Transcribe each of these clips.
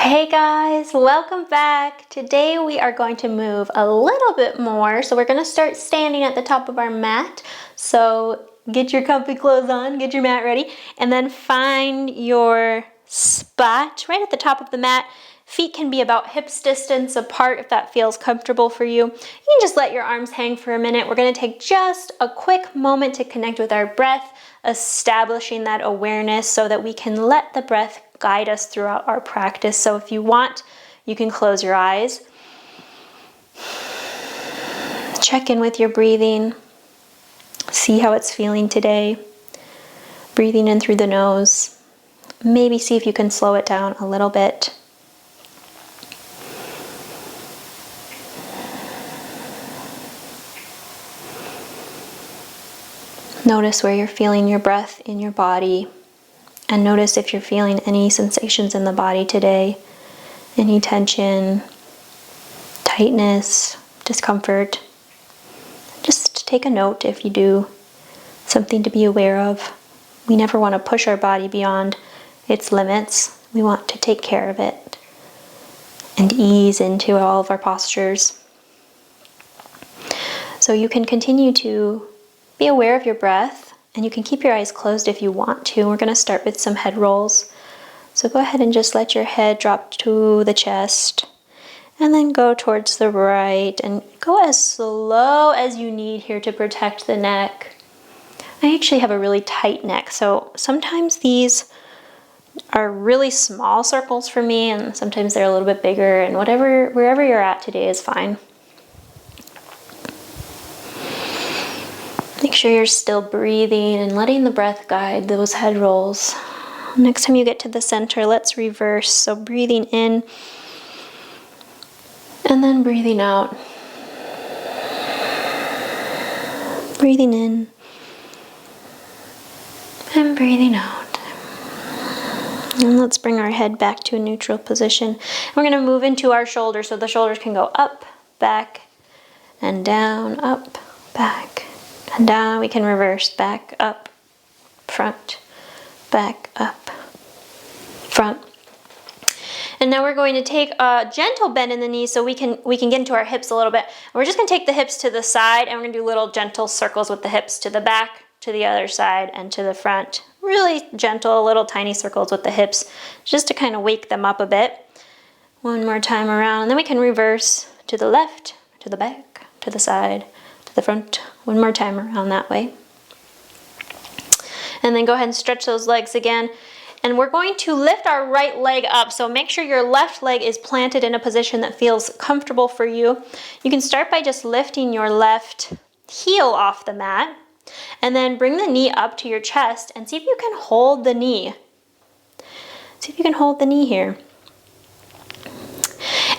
Hey guys, welcome back. Today we are going to move a little bit more. So we're going to start standing at the top of our mat. So get your comfy clothes on, get your mat ready, and then find your spot right at the top of the mat. Feet can be about hips distance apart if that feels comfortable for you. You can just let your arms hang for a minute. We're going to take just a quick moment to connect with our breath, establishing that awareness so that we can let the breath guide us throughout our practice. So if you want, you can close your eyes. Check in with your breathing. See how it's feeling today. Breathing in through the nose. Maybe see if you can slow it down a little bit. Notice where you're feeling your breath in your body. And notice if you're feeling any sensations in the body today, any tension, tightness, discomfort. Just take a note if you do, something to be aware of. We never want to push our body beyond its limits. We want to take care of it and ease into all of our postures. So you can continue to be aware of your breath. And you can keep your eyes closed if you want to. We're going to start with some head rolls. So go ahead and just let your head drop to the chest. And then go towards the right. And go as slow as you need here to protect the neck. I actually have a really tight neck. So sometimes these are really small circles for me. And sometimes they're a little bit bigger. And wherever you're at today is fine. Make sure you're still breathing and letting the breath guide those head rolls. Next time you get to the center, let's reverse. So breathing in and then breathing out. Breathing in and breathing out. And let's bring our head back to a neutral position. We're going to move into our shoulders so the shoulders can go up, back, and down, up, back. And down, we can reverse, back, up, front, back, up, front. And now we're going to take a gentle bend in the knees so we can get into our hips a little bit. And we're just going to take the hips to the side and we're going to do little gentle circles with the hips to the back, to the other side, and to the front. Really gentle, little tiny circles with the hips just to kind of wake them up a bit. One more time around, and then we can reverse to the left, to the back, to the side, the front. One more time around that way. And then go ahead and stretch those legs again. And we're going to lift our right leg up. So make sure your left leg is planted in a position that feels comfortable for you. You can start by just lifting your left heel off the mat. And then bring the knee up to your chest and see if you can hold the knee. See if you can hold the knee here.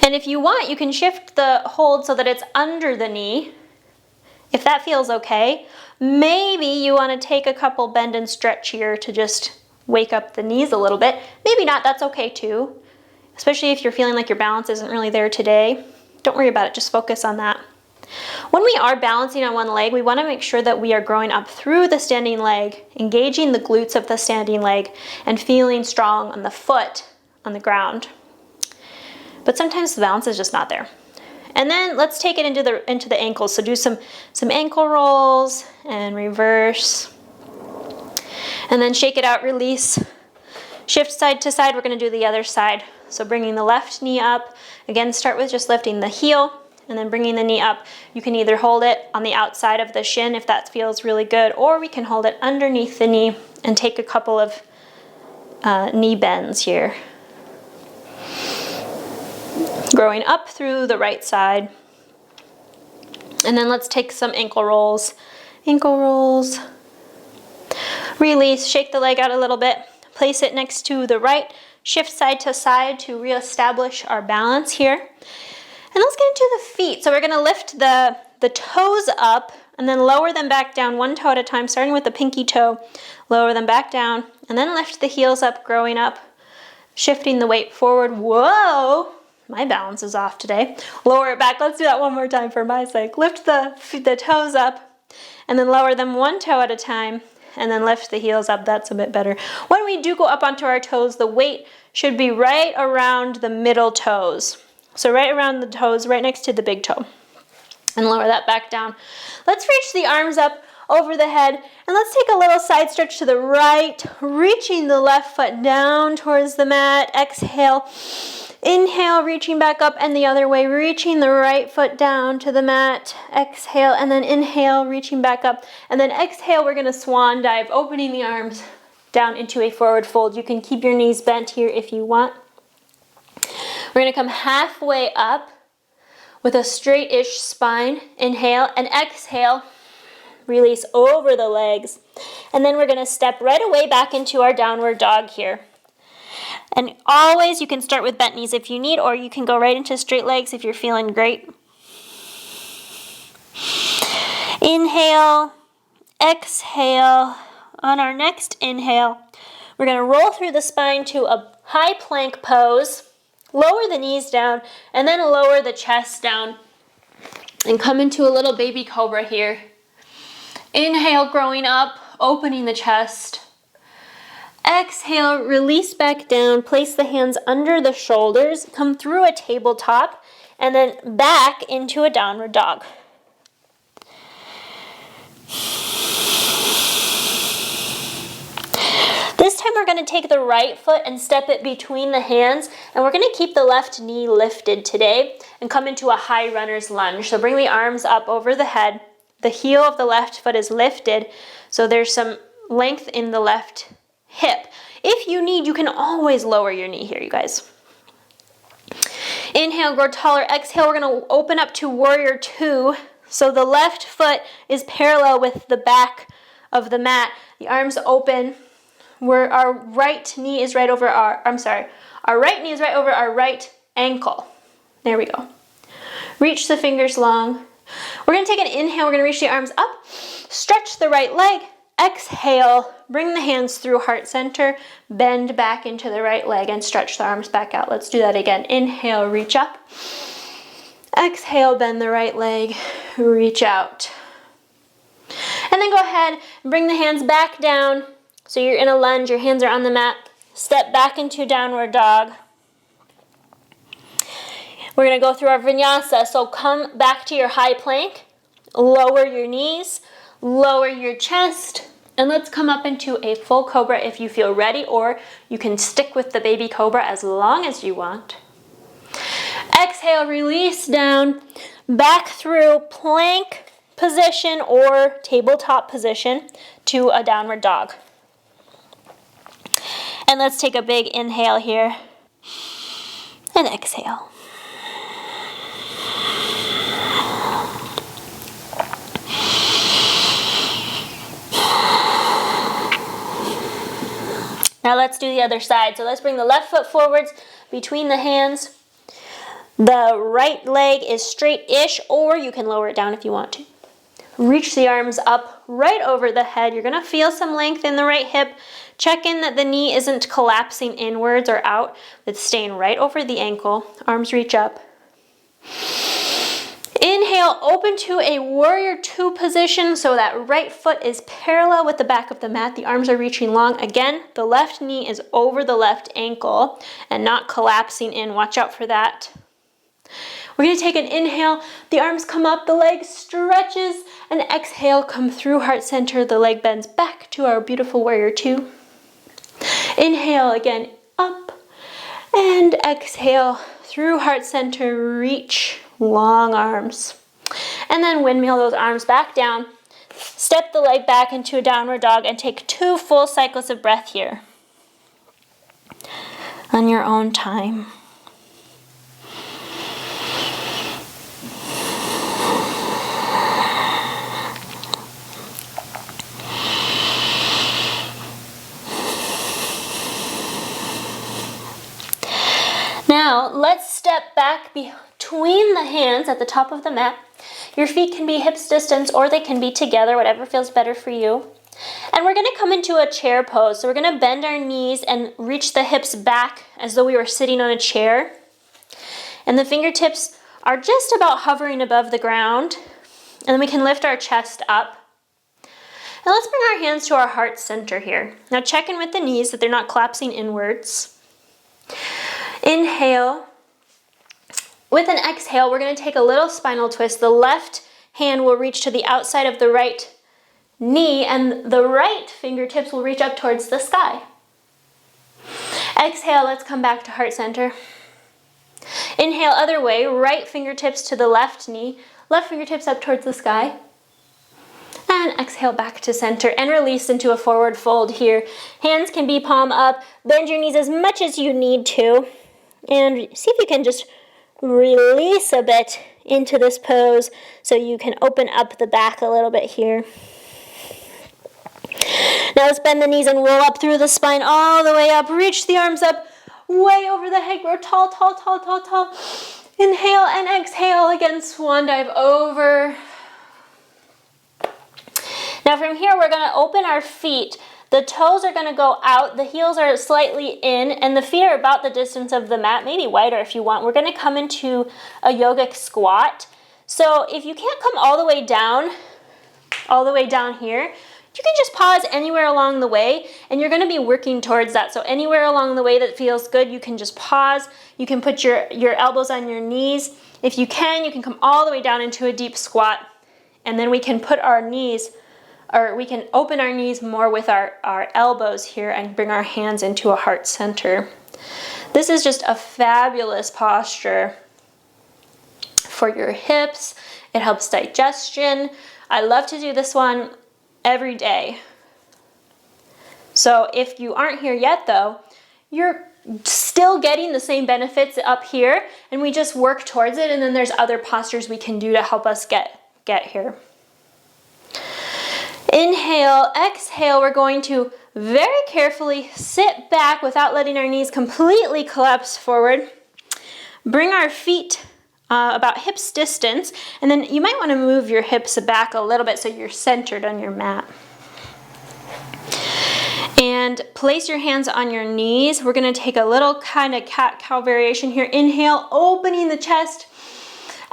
And if you want, you can shift the hold so that it's under the knee. If that feels okay, maybe you want to take a couple bend and stretch here to just wake up the knees a little bit. Maybe not, that's okay too. Especially if you're feeling like your balance isn't really there today. Don't worry about it, just focus on that. When we are balancing on one leg, we want to make sure that we are growing up through the standing leg, engaging the glutes of the standing leg, and feeling strong on the foot on the ground. But sometimes the balance is just not there. And then let's take it into the ankles. So do some ankle rolls and reverse. And then shake it out, release. Shift side to side, we're gonna do the other side. So bringing the left knee up. Again, start with just lifting the heel and then bringing the knee up. You can either hold it on the outside of the shin if that feels really good, or we can hold it underneath the knee and take a couple of knee bends here. Growing up through the right side. And then let's take some ankle rolls. Ankle rolls. Release, shake the leg out a little bit. Place it next to the right. Shift side to side to reestablish our balance here. And let's get into the feet. So we're going to lift the toes up and then lower them back down one toe at a time, starting with the pinky toe. Lower them back down and then lift the heels up, growing up. Shifting the weight forward. Whoa! My balance is off today. Lower it back. Let's do that one more time for my sake. Lift the toes up and then lower them one toe at a time and then lift the heels up. That's a bit better. When we do go up onto our toes, the weight should be right around the middle toes. So right around the toes, right next to the big toe. And lower that back down. Let's reach the arms up over the head, and let's take a little side stretch to the right, reaching the left foot down towards the mat. Exhale, inhale, reaching back up and the other way, reaching the right foot down to the mat. Exhale, and then inhale, reaching back up, and then exhale, we're gonna swan dive, opening the arms down into a forward fold. You can keep your knees bent here if you want. We're gonna come halfway up with a straight-ish spine. Inhale and exhale. Release over the legs. And then we're going to step right away back into our downward dog here. And always you can start with bent knees if you need, or you can go right into straight legs if you're feeling great. Inhale, exhale. On our next inhale, we're going to roll through the spine to a high plank pose. Lower the knees down, and then lower the chest down. And come into a little baby cobra here. Inhale, growing up, opening the chest. Exhale, release back down, place the hands under the shoulders, come through a tabletop, and then back into a downward dog. This time we're going to take the right foot and step it between the hands, and we're going to keep the left knee lifted today and come into a high runner's lunge. So bring the arms up over the head. The heel of the left foot is lifted, so there's some length in the left hip. If you need, you can always lower your knee here, you guys. Inhale, grow taller. Exhale, we're going to open up to warrior two. So the left foot is parallel with the back of the mat. The arms open. Where our right knee is right over our right knee is right over our right ankle. There we go. Reach the fingers long. We're going to take an inhale. We're going to reach the arms up. Stretch the right leg. Exhale. Bring the hands through heart center. Bend back into the right leg and stretch the arms back out. Let's do that again. Inhale, reach up. Exhale, bend the right leg. Reach out. And then go ahead and bring the hands back down. So you're in a lunge. Your hands are on the mat. Step back into downward dog. We're going to go through our vinyasa. So come back to your high plank, lower your knees, lower your chest, and let's come up into a full cobra if you feel ready, or you can stick with the baby cobra as long as you want. Exhale, release down, back through plank position or tabletop position to a downward dog. And let's take a big inhale here and exhale. Now let's do the other side. So let's bring the left foot forwards between the hands. The right leg is straight-ish, or you can lower it down if you want to. Reach the arms up right over the head. You're going to feel some length in the right hip. Check in that the knee isn't collapsing inwards or out. It's staying right over the ankle. Arms reach up. Inhale, open to a warrior two position so that right foot is parallel with the back of the mat. The arms are reaching long. Again, the left knee is over the left ankle and not collapsing in. Watch out for that. We're going to take an inhale. The arms come up, the leg stretches, and exhale, come through heart center. The leg bends back to our beautiful warrior two. Inhale again, up, and exhale through heart center, reach. Long arms. And then windmill those arms back down. Step the leg back into a downward dog and take 2 full cycles of breath here. On your own time. Now, let's step back between the hands at the top of the mat. Your feet can be hips distance or they can be together, whatever feels better for you. And we're going to come into a chair pose. So we're going to bend our knees and reach the hips back as though we were sitting on a chair. And the fingertips are just about hovering above the ground. And then we can lift our chest up. And let's bring our hands to our heart center here. Now check in with the knees that they're not collapsing inwards. Inhale. With an exhale, we're going to take a little spinal twist. The left hand will reach to the outside of the right knee, and the right fingertips will reach up towards the sky. Exhale, let's come back to heart center. Inhale, other way, right fingertips to the left knee, left fingertips up towards the sky. And exhale back to center and release into a forward fold here. Hands can be palm up. Bend your knees as much as you need to. And see if you can just release a bit into this pose so you can open up the back a little bit here. Now let's bend the knees and roll up through the spine all the way up. Reach the arms up way over the head. Grow tall, tall, tall, tall, tall. Inhale and exhale. Again, swan dive over. Now from here, we're going to open our feet. The toes are going to go out, the heels are slightly in, and the feet are about the distance of the mat, maybe wider if you want. We're going to come into a yogic squat. So if you can't come all the way down here, you can just pause anywhere along the way, and you're going to be working towards that. So anywhere along the way that feels good, you can just pause. You can put your elbows on your knees. If you can come all the way down into a deep squat, and then we can put our knees, or we can open our knees more with our elbows here and bring our hands into a heart center. This is just a fabulous posture for your hips. It helps digestion. I love to do this one every day. So if you aren't here yet though, you're still getting the same benefits up here, and we just work towards it, and then there's other postures we can do to help us get here. Inhale, exhale, we're going to very carefully sit back without letting our knees completely collapse forward. Bring our feet about hips distance, and then you might want to move your hips back a little bit so you're centered on your mat. And place your hands on your knees. We're going to take a little kind of cat-cow variation here. Inhale, opening the chest.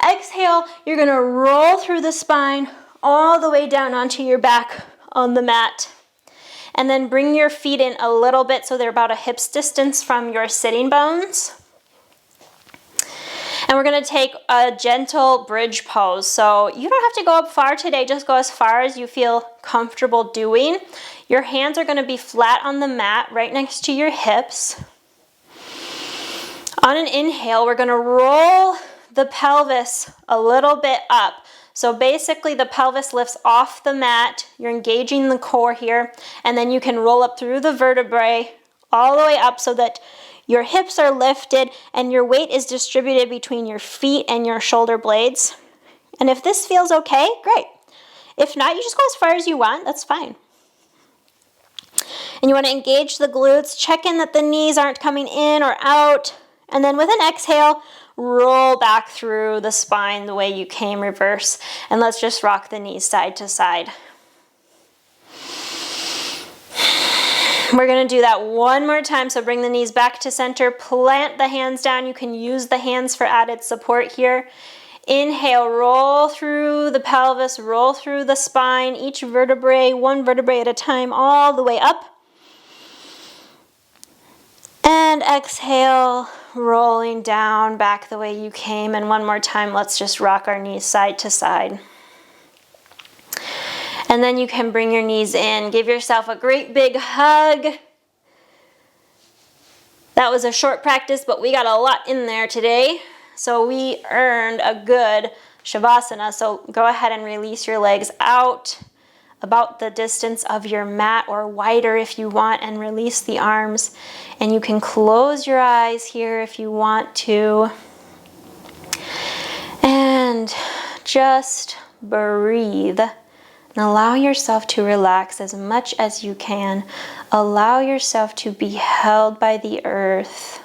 Exhale, you're going to roll through the spine all the way down onto your back on the mat. And then bring your feet in a little bit so they're about a hip's distance from your sitting bones. And we're going to take a gentle bridge pose. So you don't have to go up far today, just go as far as you feel comfortable doing. Your hands are going to be flat on the mat right next to your hips. On an inhale, we're going to roll the pelvis a little bit up. So basically the pelvis lifts off the mat, you're engaging the core here, and then you can roll up through the vertebrae all the way up so that your hips are lifted and your weight is distributed between your feet and your shoulder blades. And if this feels okay, great. If not, you just go as far as you want, that's fine. And you want to engage the glutes, check in that the knees aren't coming in or out, and then with an exhale, roll back through the spine the way you came, reverse, and let's just rock the knees side to side. We're going to do that one more time, so bring the knees back to center, plant the hands down. You can use the hands for added support here. Inhale, roll through the pelvis, roll through the spine, each vertebrae, one vertebrae at a time, all the way up. And exhale, rolling down back the way you came. And one more time, let's just rock our knees side to side. And then you can bring your knees in. Give yourself a great big hug. That was a short practice, but we got a lot in there today. So we earned a good Shavasana. So go ahead and release your legs out about the distance of your mat or wider if you want, and release the arms. And you can close your eyes here if you want to. And just breathe. And allow yourself to relax as much as you can. Allow yourself to be held by the earth.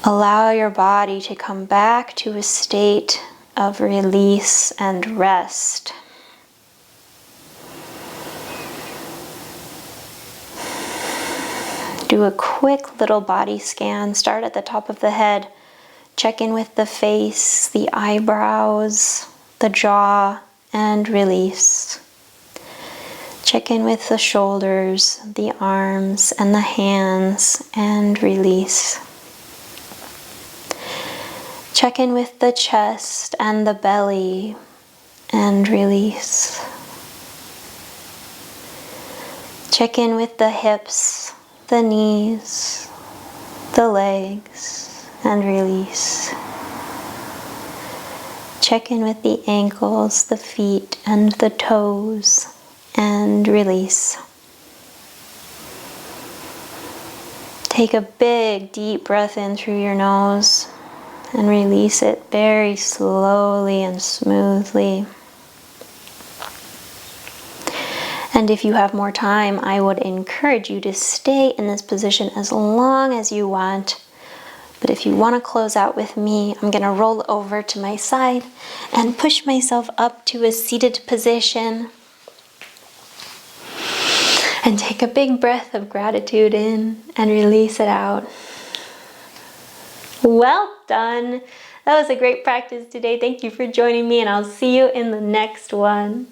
Allow your body to come back to a state of release and rest. Do a quick little body scan. Start at the top of the head. Check in with the face, the eyebrows, the jaw, and release. Check in with the shoulders, the arms, and the hands, and release. Check in with the chest and the belly, and release. Check in with the hips, the knees, the legs, and release. Check in with the ankles, the feet, and the toes, and release. Take a big, deep breath in through your nose and release it very slowly and smoothly. And if you have more time, I would encourage you to stay in this position as long as you want. But if you want to close out with me, I'm going to roll over to my side and push myself up to a seated position. And take a big breath of gratitude in and release it out. Well done. That was a great practice today. Thank you for joining me, and I'll see you in the next one.